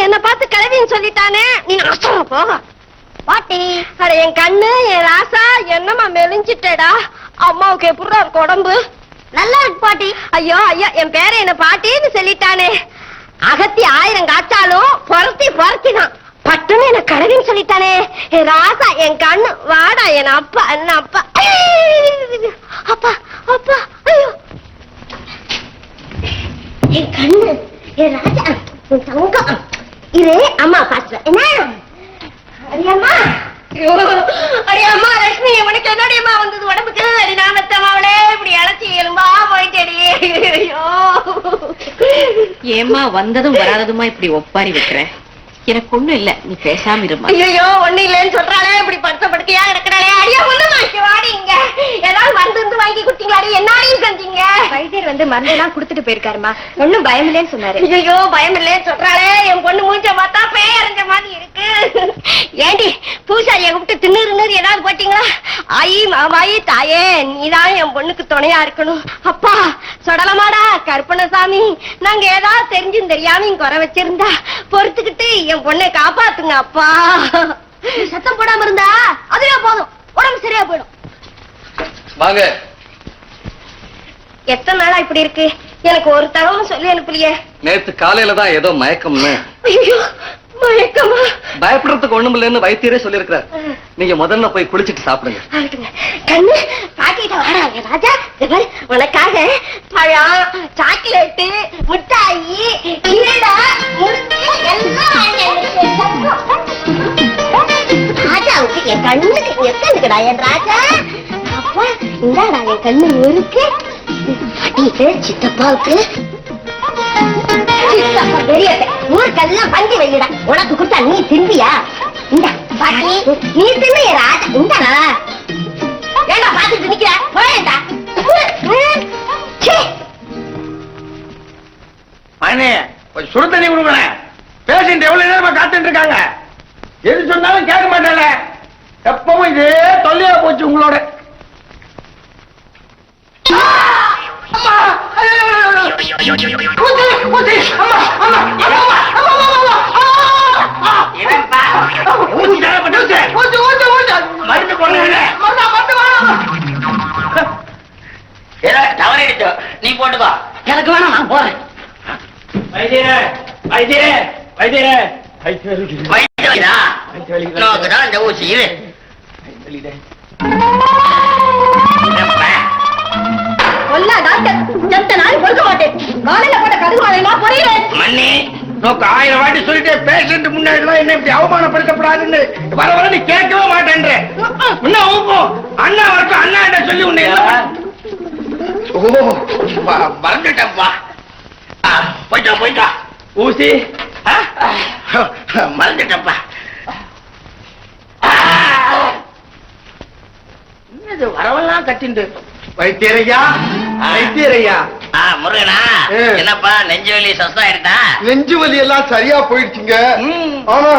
என்ன பார்த்து கிளவின்னு சொல்லிட்டானே. நீ நாசம் போக பாட்டி. அட என் கண்ணு, என் ராசா, என்னம்மா மெலிஞ்சிட்டேடா. அம்மாவுக்கு எப்படிடா இருக்கு உடம்பு? நல்லா இருக்கு பாட்டி. ஐயோ ஐயோ, என் பேரை என்ன பாட்டின்னு சொல்லிட்டானே. அகத்தி 1000 காய்ச்சாலும் பொறத்திதான் பட்டுன்னு என்ன கடவின்னு சொல்லிட்டானே. என் ராசா, என் கண்ணு, வாடா என் அப்பா. என்ன அப்பா அப்பா அப்பா. ஐயோ என் கண்ணு, என் ராஜா, என் தங்கம். இது அம்மா பாத்து என்ன அடியம்மா. அடியம்மா லட்சுமி, உனக்கு என்னடியம்மா வந்தது உடம்புக்கு? அடி நாமத்தம்மாவளே, இப்படி அழைச்சி எலும்பா போயிட்டேடி. ஐயோ ஏம்மா வந்ததும் வராததுமா இப்படி ஒப்பாரி வைக்கிற? எனக்கு ஒண்ணும் இல்ல, நீ பேசாம இருமா. ஐயோ ஒண்ணு இல்லன்னு சொல்றாளே, இப்படி படுத்தா கிடக்கிறாளே. அடியா ஒண்ணுமா வாடி இங்க. ஏதாவது மருந்து வாங்கி குடுத்தீங்களாடி? என்னாலையும் செஞ்சீங்க? வைத்தியர் வந்து மருந்து எல்லாம் குடுத்துட்டு போயிருக்காருமா, ஒண்ணும் பயம் இல்லைன்னு சொன்னாரு. ஐயோ பயம் இல்லைன்னு சொல்றாளே, என் பொண்ணு மூஞ்ச பார்த்தா பேய் அறிஞ்ச மாதிரி இருக்கு. ஏண்டி பூசாரியை கூப்பிட்டு தின்னு ஏதாவது போட்டீங்களா? ஆயி மாமாயி தாயே, நீதான் என் பொண்ணுக்கு துணையா இருக்கணும். அப்பா சொடலமாடா கருப்பணசாமி, நாங்க ஏதாவது தெரிஞ்சும் தெரியாமையும் குறை வச்சிருந்தா பொறுத்துக்கிட்டு என் பொண்ணை காப்பாத்துங்க அப்பா. சத்தம் போடாம இருந்தா அதுவே போதும், உடம்பு சரியா போயிடும். வாங்க. எத்தனை நாளா இப்படி இருக்கு? எனக்கு ஒரு தகவலும் சொல்லி அனுப்பலையே. நேத்து காலையில தான் ஏதோ மயக்கம்னு. ஐயோ மயக்கமா? பயப்படுறதுக்கு ஒண்ணும் இல்லைன்னு வைத்தியரே சொல்லிருக்கிறார். நீங்க முதல்ல போய் குளிச்சிட்டு சாப்பிடுங்க. கண்ணு பாட்டிட்ட வாடா ராஜா. உனக்காக பழம், சாக்லேட்டு, மிட்டாயி, ராஜாவுக்கு என் கண்ணுக்கு எத்தனுக்குடா என் ராஜா. அப்பா இந்தாடா என் கண்ணு இருக்கு. பாட்டிட்டு சித்தப்பாவுக்கு ஊருக்கெல்லாம் பஞ்சு வைடா. உனக்கு கொடுத்தா நீ திம்பியா? இந்த பாட்டி நீ தின்னு ராஜா. இந்தா ஏண்டா பாத்துட்டு நிக்கிற? போயேண்டா. மணி கொஞ்சம் சுடு தண்ணி கொடுக்கணும். பேஷண்ட் எவ்வளவு நேரமா காத்துட்டு இருக்காங்க. எது சொன்னாலும் கேட்க மாட்டாங்க. எப்பவும் இதே தொல்லையா போச்சு உங்களோட. தவறிடுச்சோ நீ போட்டுக்கோ. எனக்கு வேணாம், நான் போறேன். வைத்தியரே வைத்தியரே வைத்தியரே வைத்தியரா நோக்குதான் இந்த ஊசி இது. மண்ணி நோக்கு 1000 வாட்டி சொல்லிட்டு பேஷண்ட் முன்னாடி என்ன இப்படி அவமானப்படுத்தப்படாதுன்னு வர வர நீ கேட்கவே மாட்டேன்ற. அண்ணா வரைக்கும் அண்ணா என்ன சொல்லி உன்னை மறந்துட்டப்பா. போயிட்டா போயிட்டா ஊசி மறந்துட்டப்பா. வரவெல்லாம் கட்டிண்டு. வைத்தியரையா வைத்தியரையா. முருகனா என்னப்பா நெஞ்சு வலி சஸ்தாயிட்டா? நெஞ்சு வலி எல்லாம் சரியா போயிடுச்சுங்க. ஆனா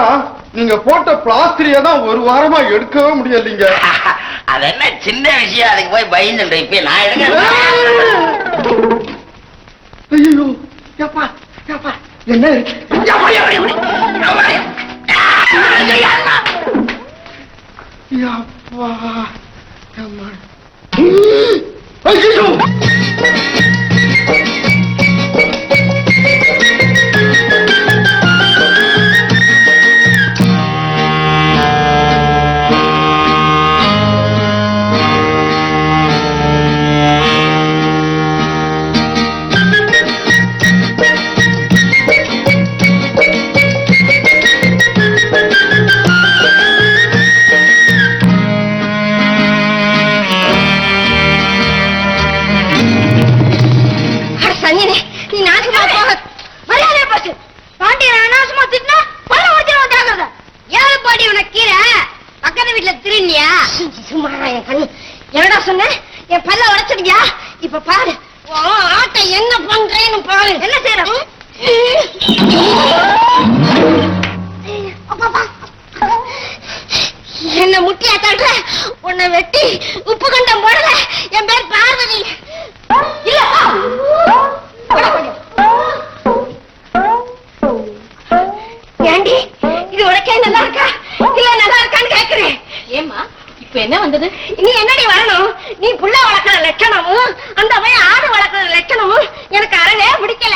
நீங்க போட்ட பிளாஸ்டரிய தான் ஒரு வாரமா எடுக்கவே முடியலீங்க. அது என்ன சின்ன விஷயம், அதுக்கு போய் பயந்துட்டு இப்ப நான் எடுக்க. ஐயோ ஏப்பா ஏப்பா என்ன ஐயோ என்னடா சொன்ன? என் பல்ல உடைச்சிருக்கியா? இப்ப பாரு ஆட்டை என்ன பண்றேன்னு பாரு. என்ன செய்யற? என்ன முட்டியா தள்ளுற? உன்னை வெட்டி உப்பு கண்டம் போடல. என் பேர் பார்வதி. இல்ல இப்ப என்ன வந்தது? நீ என்னடி வரணும்? நீ புள்ள வளர்க்கிற லட்சணமும் அந்த பையன் ஆடு வளர்க்கிற லட்சணமும் எனக்கு அறவே பிடிக்கல.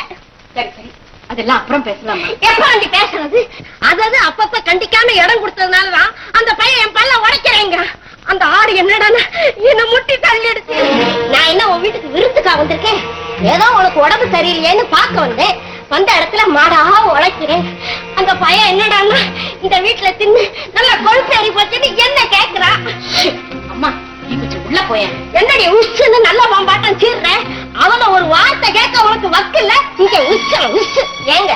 சரி சரி, அதெல்லாம் அப்புறம் பேசலாமா? எப்ப வந்து பேசுறது? அதாவது அப்பப்ப கண்டிக்காம இடம் கொடுத்ததுனாலதான் அந்த பையன் என் பல்ல உடைக்கிறேங்க. அந்த ஆடு என்னடா என்ன முட்டி தள்ளிடுச்சு. நான் என்ன உன் வீட்டுக்கு விருந்துக்கா வந்திருக்கேன்? ஏதோ உனக்கு உடம்பு சரியில்லையேன்னு பார்க்க வந்தேன். வந்த இடத்துல மாடா உழைக்கிறேன். அந்த பையன் என்னடான்னா இந்த வீட்டுல தின்னு நல்லா கொழுப்பு ஏறி போச்சுன்னு என்ன கேக்குறா. அம்மா, நீ கொஞ்சம் உள்ள போய. என்னடி உச்சுன்னு நல்ல பாட்டம் சீர்றேன். அவள ஒரு வார்த்தை கேட்க உனக்கு வக்கில்ல. இங்க உச்சல உச்சு ஏங்க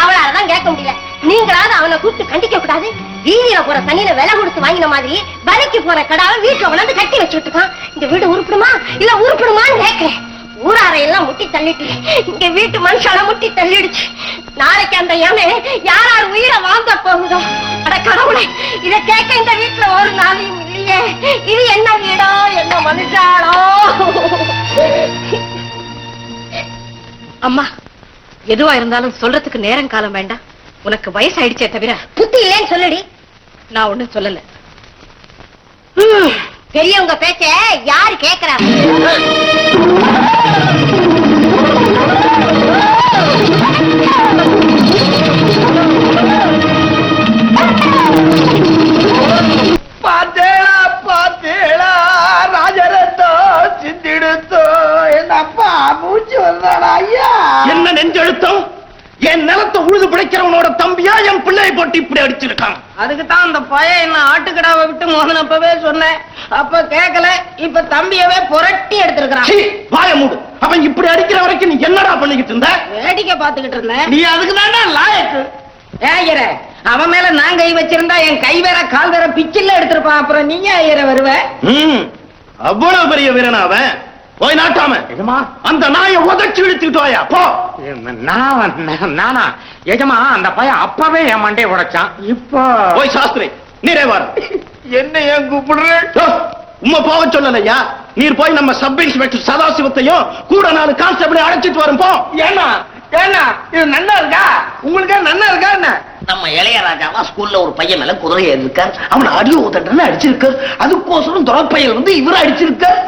அவளாலதான் கேட்க முடியல. நீங்களாவது அவனை கூப்பிட்டு கண்டிக்க கூடாது. வீதியில போற தண்ணியில விலை கொடுத்து வாங்கின மாதிரி வலிக்கு போற கடாவை வீட்டுல கொண்டாந்து கட்டி வச்சுட்டு இருக்கான். இந்த வீடு உருப்பிடுமா இல்ல உருப்பிடுமான்னு கேட்கிறேன். ஊராரையெல்லாம் முட்டி தள்ளிட்டு இங்க வீட்டு மனுஷால முட்டி தள்ளிடுச்சு. நாளைக்கு அந்த யானை யாரார் உயிரை வாங்க போகுதோ. அட கடவுளே, இத கேட்க இந்த வீட்டுல ஒரு நாளையும் இல்லையே. இது என்ன வீடோ என்ன மனுஷாலோ. அம்மா, எதுவா இருந்தாலும் சொல்றதுக்கு நேரம் காலம் வேண்டாம். உனக்கு வயசாயிடுச்சே தவிர புத்தி இல்லைன்னு சொல்லுடி. நான் ஒண்ணும் சொல்லல. பெரியவங்க பேச்ச யாரு கேக்குறா? பாத்தேளா பாத்தேளா ராஜரத்தோ சிந்திடுத்தோ என் அப்பா மூச்சு வந்தாடா ஐயா. என்ன நெஞ்செழுத்தம்? என் நிலத்தை உழுது பிழைக்கிறவனோட தம்பியா என் பிள்ளையை போட்டு இப்படி அடிச்சிருக்கான். அதுக்குதான் அந்த பையன் என்ன ஆட்டுக்கடாவை விட்டு மோதனப்பவே சொன்னேன். அப்ப கேட்கல. இப்ப தம்பியவே புரட்டி எடுத்திருக்கான். சீ, வாய மூடு. அவன் இப்படி அடிக்கிற வரைக்கும் நீ என்னடா பண்ணிக்கிட்டு இருந்த? வேடிக்கை பார்த்துக்கிட்டு இருந்தேன். நீ அதுக்கு தானே லாயக்கு. ஐயர, அவன் மேல நான் கை வச்சிருந்தா என் கை வேற கால் வேற பிச்சில்ல எடுத்திருப்பான். அப்புறம் நீங்க ஐயர வருவ? அவ்வளவு பெரிய வீரன் அவன். போய் நாட்டாம அந்த நாயை உதச்சு இழுத்துட்டு வாயா போ. நானா எஜமா? அந்த பையன் அப்பவே என் மண்டையை உடைச்சான். இப்போ போய் சாஸ்திரி நீரே வர. என்ன ஏன் கூப்பிடுற? உம்மை போக சொல்லலையா? நீர் போய் நம்ம சப் இன்ஸ்பெக்டர் சதாசிவத்தையும் கூட 4 கான்ஸ்டபிளை அழைச்சிட்டு வரும் போ. ஏன்னா ஏன்னா இது நன்னா இருக்கா? உங்களுக்கு நன்னா இருக்கா என்ன? நம்ம இளையராஜாவா ஸ்கூல்ல ஒரு பையன் மேல குதிரை ஏறிருக்கார். அவனை அடி ஊத்தன்னு அடிச்சிருக்கார். அதுக்கோசரம் துறப்பையல் வந்து இவரை அடிச்சிருக்கார்.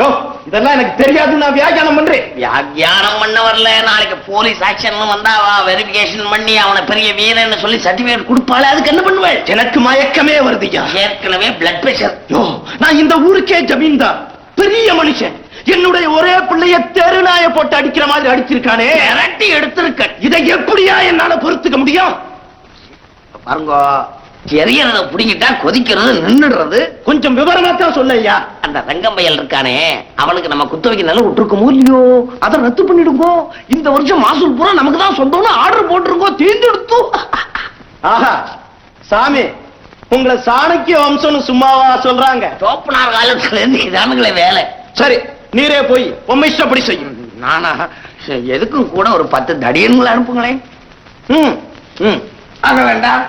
இதெல்லாம் எனக்கு தெரியாது. நான் வியாக்கியானம் பண்றேன். வியாக்கியானம் பண்ண வரல. நாளைக்கு போலீஸ் ஆக்ஷன் வந்தா வெரிஃபிகேஷன் பண்ணி அவனை பெரிய வீரன்னு சொல்லி சர்டிபிகேட் கொடுப்பாளே. அதுக்கு என்ன பண்ணுவேன்? எனக்கு மயக்கமே வருதுயா. ஏற்கனவே பிளட் பிரஷர். நான் இந்த ஊருக்கே ஜமீன்தார், பெரிய மனுஷன். என்னுடைய ஒரே பிள்ளைய தெருநாய போட்டு அடிக்கிற மாதிரி அடிச்சிருக்கானே. மிரட்டி எடுத்திருக்க. இதை எப்படியா என்னால பொறுத்துக்க முடியும்? பாருங்க, எரியறத புடிங்கிட்டா கொதிக்கிறது நின்னுடுறது. கொஞ்சம் விவரமா தான் சொல்லையா. அந்த ரங்கம்பயல் இருக்கானே, அவனுக்கு நம்ம குத்த வைக்க நல்லா விட்டுருக்கோமோ இல்லையோ? அதை ரத்து பண்ணிடுங்கோ. இந்த வருஷம் மாசூல் பூரா நமக்கு தான் சொந்தம்னு ஆர்டர் போட்டுருங்கோ. தீர்ந்து எடுத்து. ஆஹா, சாமி உங்களை சாணக்கிய வம்சம்னு சும்மாவா சொல்றாங்க? தோப்பனார் காலத்துல இருந்து இதானுங்களே வேலை. சரி, நீரே போய் உண்மை இஷ்டப்படி செய்யும். நானா? எதுக்கும் கூட ஒரு 10 தடியன்களை அனுப்புங்களேன். ஆக வேண்டாம்.